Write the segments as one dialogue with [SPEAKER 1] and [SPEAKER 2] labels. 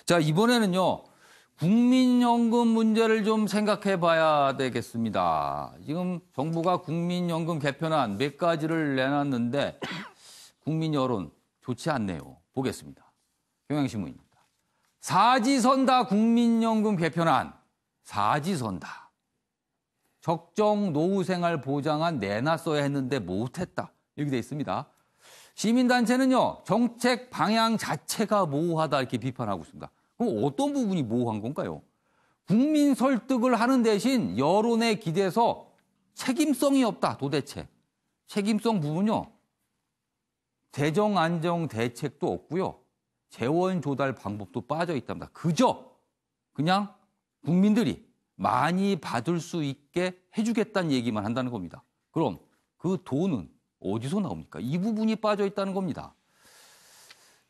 [SPEAKER 1] 자, 이번에는요. 국민연금 문제를 좀 생각해 봐야 되겠습니다. 지금 정부가 국민연금 개편안 몇 가지를 내놨는데 국민 여론 좋지 않네요. 보겠습니다. 경향신문입니다. 사지선다 국민연금 개편안. 사지선다. 적정 노후생활 보장안 내놨어야 했는데 못했다. 이렇게 돼 있습니다. 시민단체는요. 정책 방향 자체가 모호하다 이렇게 비판하고 있습니다. 그럼 어떤 부분이 모호한 건가요? 국민 설득을 하는 대신 여론에 기대서 책임성이 없다 도대체. 책임성 부분요. 재정 안정 대책도 없고요. 재원 조달 방법도 빠져 있답니다. 그저 그냥 국민들이 많이 받을 수 있게 해주겠다는 얘기만 한다는 겁니다. 그럼 그 돈은 어디서 나옵니까? 이 부분이 빠져 있다는 겁니다.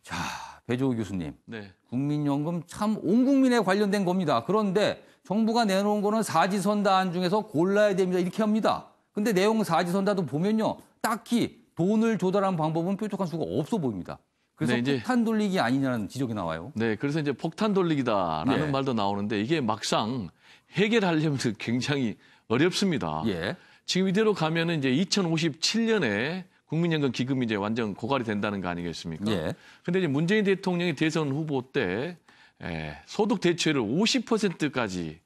[SPEAKER 1] 자, 배종우 교수님.
[SPEAKER 2] 네.
[SPEAKER 1] 국민연금 참 온 국민에 관련된 겁니다. 그런데 정부가 내놓은 거는 사지선다안 중에서 골라야 됩니다. 이렇게 합니다. 근데 내용 사지선다도 보면요. 딱히 돈을 조달하는 방법은 뾰족한 수가 없어 보입니다. 그래서
[SPEAKER 2] 네,
[SPEAKER 1] 폭탄 돌리기 아니냐는 지적이 나와요.
[SPEAKER 2] 네, 그래서 이제 폭탄 돌리기다라는
[SPEAKER 1] 예.
[SPEAKER 2] 말도 나오는데 이게 막상 해결하려면 굉장히 어렵습니다.
[SPEAKER 1] 예.
[SPEAKER 2] 지금 이대로 가면은 이제 2057년에 국민연금 기금이 이제 완전 고갈이 된다는 거 아니겠습니까?
[SPEAKER 1] 예.
[SPEAKER 2] 근데 이제 문재인 대통령이 대선 후보 때 소득 대체율을 50%까지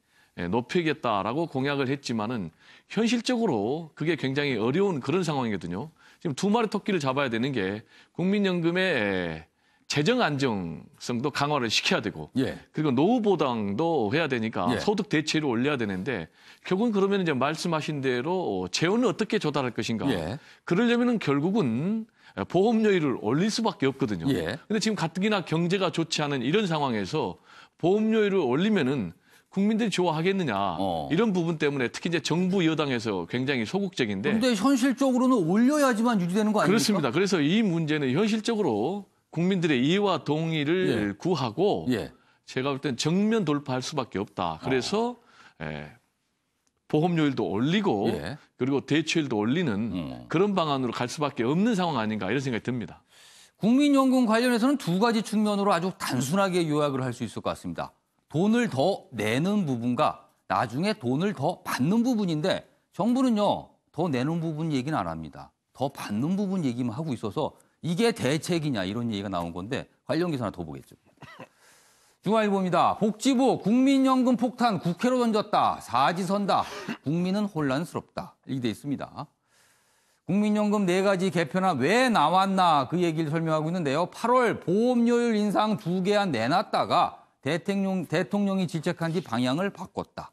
[SPEAKER 2] 높이겠다라고 공약을 했지만은 현실적으로 그게 굉장히 어려운 그런 상황이거든요. 지금 두 마리 토끼를 잡아야 되는 게 국민연금의 재정 안정성도 강화를 시켜야 되고
[SPEAKER 1] 예.
[SPEAKER 2] 그리고 노후 보장도 해야 되니까
[SPEAKER 1] 예.
[SPEAKER 2] 소득 대체율을 올려야 되는데 결국은 그러면 이제 말씀하신 대로 재원을 어떻게 조달할 것인가.
[SPEAKER 1] 예.
[SPEAKER 2] 그러려면은 결국은 보험료율을 올릴 수밖에 없거든요.
[SPEAKER 1] 예.
[SPEAKER 2] 근데 지금 가뜩이나 경제가 좋지 않은 이런 상황에서 보험료율을 올리면은 국민들이 좋아하겠느냐. 이런 부분 때문에 특히 이제 정부 여당에서 굉장히 소극적인데.
[SPEAKER 1] 그런데 현실적으로는 올려야지만 유지되는 거 아닙니까?
[SPEAKER 2] 그렇습니다. 그래서 이 문제는 현실적으로 국민들의 이해와 동의를 구하고
[SPEAKER 1] 예.
[SPEAKER 2] 제가 볼 땐 정면 돌파할 수밖에 없다. 그래서 보험료율도 올리고
[SPEAKER 1] 예.
[SPEAKER 2] 그리고 대출도 올리는 그런 방안으로 갈 수밖에 없는 상황 아닌가 이런 생각이 듭니다.
[SPEAKER 1] 국민연금 관련해서는 두 가지 측면으로 아주 단순하게 요약을 할 수 있을 것 같습니다. 돈을 더 내는 부분과 나중에 돈을 더 받는 부분인데 정부는요. 더 내는 부분 얘기는 안 합니다. 더 받는 부분 얘기만 하고 있어서 이게 대책이냐 이런 얘기가 나온 건데 관련 기사 하나 더 보겠죠. 중앙일보입니다. 복지부 국민연금 폭탄 국회로 던졌다. 사지선다. 국민은 혼란스럽다. 이렇게 돼 있습니다. 국민연금 4가지 개편안 왜 나왔나 그 얘기를 설명하고 있는데요. 8월 보험료율 인상 2개안 내놨다가 대통령이 질책한 뒤 방향을 바꿨다.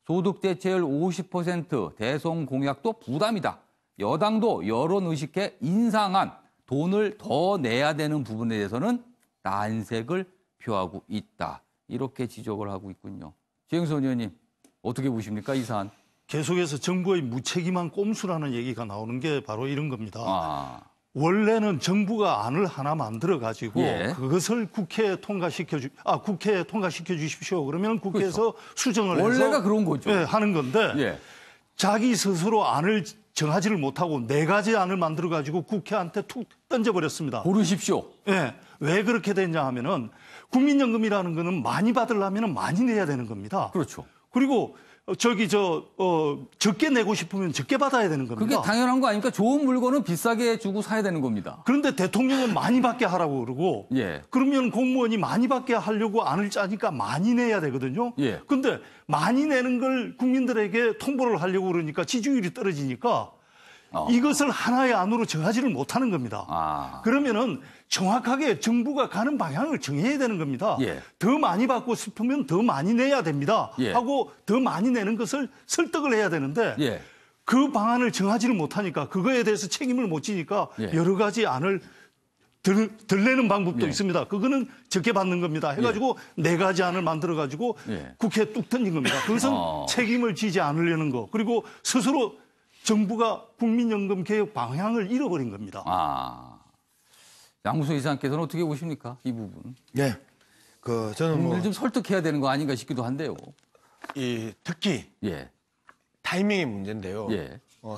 [SPEAKER 1] 소득 대체율 50% 대선 공약도 부담이다. 여당도 여론 의식해 인상안 돈을 더 내야 되는 부분에 대해서는 난색을 표하고 있다. 이렇게 지적을 하고 있군요. 최영선 의원님 어떻게 보십니까 이 사안?
[SPEAKER 3] 계속해서 정부의 무책임한 꼼수라는 얘기가 나오는 게 바로 이런 겁니다. 원래는 정부가 안을 하나 만들어 가지고 그것을 국회에 통과시켜 주십시오. 그러면 국회에서
[SPEAKER 1] 그렇죠.
[SPEAKER 3] 수정을
[SPEAKER 1] 원래가
[SPEAKER 3] 해서
[SPEAKER 1] 그런 거죠.
[SPEAKER 3] 하는 건데 자기 스스로 안을 정하지를 못하고 4가지 안을 만들어 가지고 국회한테 툭 던져버렸습니다.
[SPEAKER 1] 고르십시오.
[SPEAKER 3] 왜 그렇게 됐냐 하면은 국민연금이라는 거는 많이 받으려면 많이 내야 되는 겁니다.
[SPEAKER 1] 그렇죠.
[SPEAKER 3] 그리고 적게 내고 싶으면 적게 받아야 되는 겁니다.
[SPEAKER 1] 그게 당연한 거 아닙니까? 좋은 물건은 비싸게 주고 사야 되는 겁니다.
[SPEAKER 3] 그런데 대통령은 많이 받게 하라고 그러고 그러면 공무원이 많이 받게 하려고 안을 짜니까 많이 내야 되거든요. 그런데 많이 내는 걸 국민들에게 통보를 하려고 그러니까 지지율이 떨어지니까 이것을 하나의 안으로 정하지를 못하는 겁니다. 그러면은 정확하게 정부가 가는 방향을 정해야 되는 겁니다. 더 많이 받고 싶으면 더 많이 내야 됩니다. 하고 더 많이 내는 것을 설득을 해야 되는데 그 방안을 정하지를 못하니까 그거에 대해서 책임을 못 지니까 여러 가지 안을 덜 내는 방법도 있습니다. 그거는 적게 받는 겁니다. 해가지고 4가지 안을 만들어가지고 국회에 뚝 던진 겁니다. 그것은 책임을 지지 않으려는 거. 그리고 스스로 정부가 국민연금 개혁 방향을 잃어버린 겁니다.
[SPEAKER 1] 양무so 이사님께서는 어떻게 보십니까? 이 부분.
[SPEAKER 4] 네. 저는
[SPEAKER 1] 좀 설득해야 되는 거 아닌가 싶기도 한데요.
[SPEAKER 4] 특히 타이밍의 문제인데요.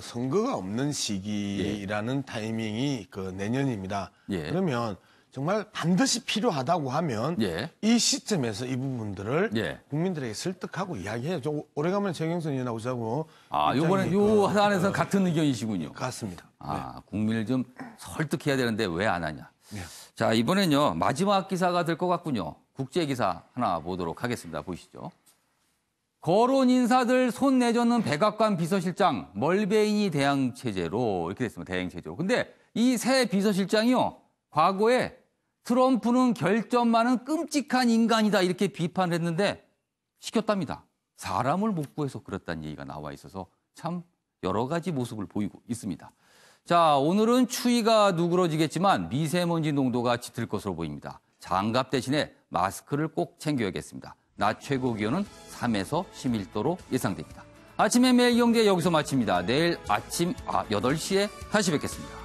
[SPEAKER 4] 선거가 없는 시기라는 타이밍이 내년입니다. 그러면 정말 반드시 필요하다고 하면
[SPEAKER 1] 예.
[SPEAKER 4] 이 시점에서 이 부분들을
[SPEAKER 1] 예.
[SPEAKER 4] 국민들에게 설득하고 이야기해요. 좀 오래간만에 최경선 의원 나오자고.
[SPEAKER 1] 요번에 요 사안에서는 같은 의견이시군요.
[SPEAKER 4] 같습니다.
[SPEAKER 1] 국민을 좀 설득해야 되는데 왜 안 하냐.
[SPEAKER 4] 네.
[SPEAKER 1] 자, 이번엔요. 마지막 기사가 될 것 같군요. 국제 기사 하나 보도록 하겠습니다. 보시죠. 거론 인사들 손 내젓는 백악관 비서실장 멀베이니 대행 체제로 이렇게 됐습니다. 대행 체제로. 근데 이 새 비서실장이요. 과거에 트럼프는 결점 많은 끔찍한 인간이다 이렇게 비판을 했는데 시켰답니다. 사람을 못 구해서 그랬다는 얘기가 나와 있어서 참 여러 가지 모습을 보이고 있습니다. 자, 오늘은 추위가 누그러지겠지만 미세먼지 농도가 짙을 것으로 보입니다. 장갑 대신에 마스크를 꼭 챙겨야겠습니다. 낮 최고 기온은 3에서 11도로 예상됩니다. 아침에 매일 경제 여기서 마칩니다. 내일 아침 8시에 다시 뵙겠습니다.